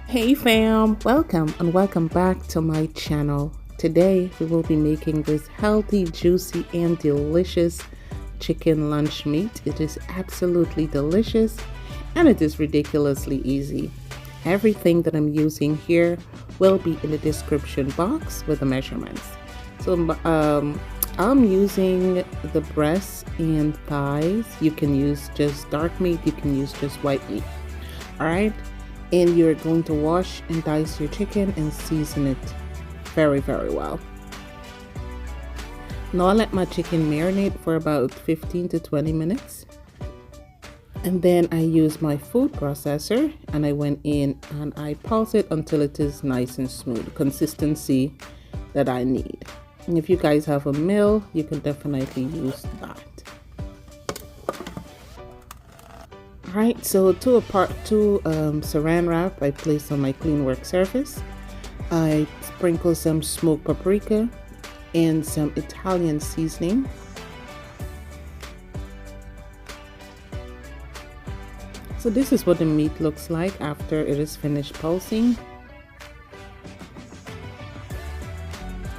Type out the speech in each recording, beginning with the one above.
Hey fam, welcome and welcome back to my channel. Today we will be making this healthy, juicy and delicious chicken lunch meat. It is absolutely delicious and it is ridiculously easy. Everything that I'm using here will be in the description box with the measurements. So I'm using the breasts and thighs. You can use just dark meat, you can use just white meat. All right. And you're going to wash and dice your chicken and season it very well. Now I let my chicken marinate for about 15 to 20 minutes, and then I use my food processor and I went in and I pulse it until it is nice and smooth, consistency that I need. And if you guys have a mill, you can definitely use that. Alright, so two saran wrap I placed on my clean work surface. I sprinkle some smoked paprika and some Italian seasoning. So this is what the meat looks like after it is finished pulsing.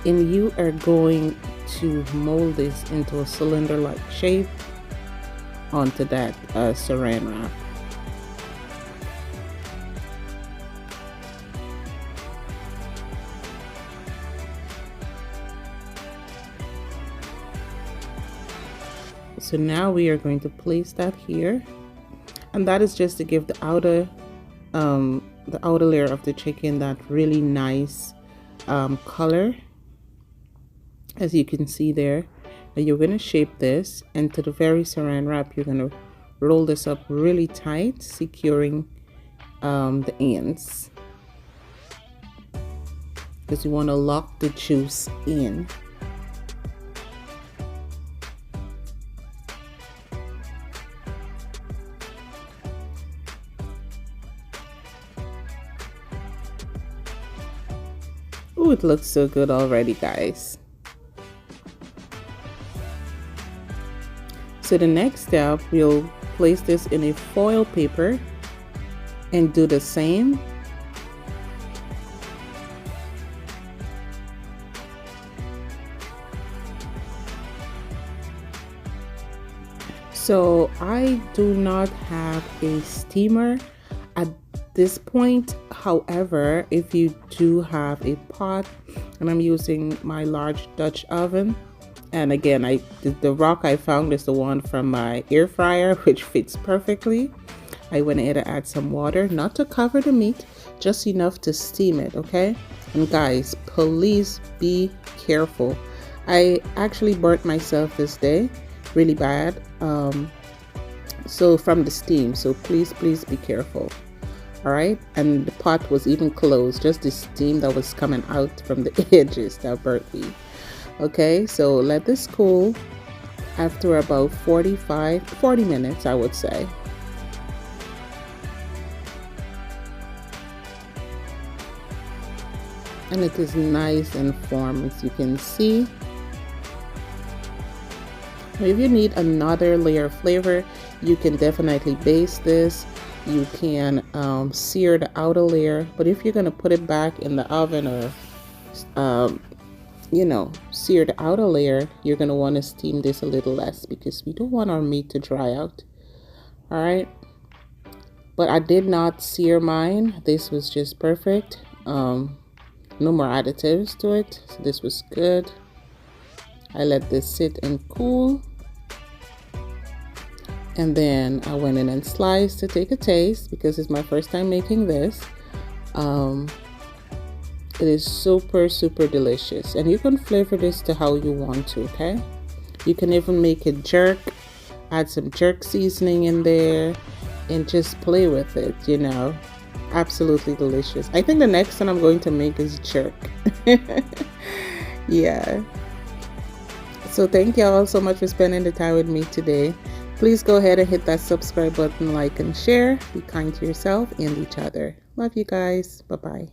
And you are going to mold this into a cylinder-like shape onto that saran wrap. So now we are going to place that here, and that is just to give the outer layer of the chicken that really nice color, as you can see there. And you're going to shape this into the very saran wrap. You're going to roll this up really tight, securing the ends, because you want to lock the juice in. Oh, it looks so good already, guys. So the next step, we'll place this in a foil paper and do the same. So I do not have a steamer at this point. However, if you do have a pot, and I'm using my large Dutch oven, and again, the rock I found is the one from my air fryer, which fits perfectly. I went ahead and add some water, not to cover the meat, just enough to steam it, okay? And guys, please be careful. I actually burnt myself this day really bad, so from the steam, so please be careful. All right, and the pot was even closed, just the steam that was coming out from the edges that burnt me. Okay, so let this cool after about 40 minutes, I would say. And it is nice and firm, as you can see. If you need another layer of flavor, you can definitely baste this. You can sear the outer layer, but if you're going to put it back in the oven or sear the outer layer, you're going to want to steam this a little less, because we don't want our meat to dry out. All right, but I did not sear mine. This was just perfect. No more additives to it, so this was good. I let this sit and cool, and then I went in and sliced to take a taste, because it's my first time making this. It is super delicious, and you can flavor this to how you want to, okay? You can even make it jerk, add some jerk seasoning in there, and just play with it, you know. Absolutely delicious. I think the next one I'm going to make is jerk. Yeah. So thank y'all so much for spending the time with me today. Please go ahead and hit that subscribe button, like and share. Be kind to yourself and each other. Love you guys. Bye-bye.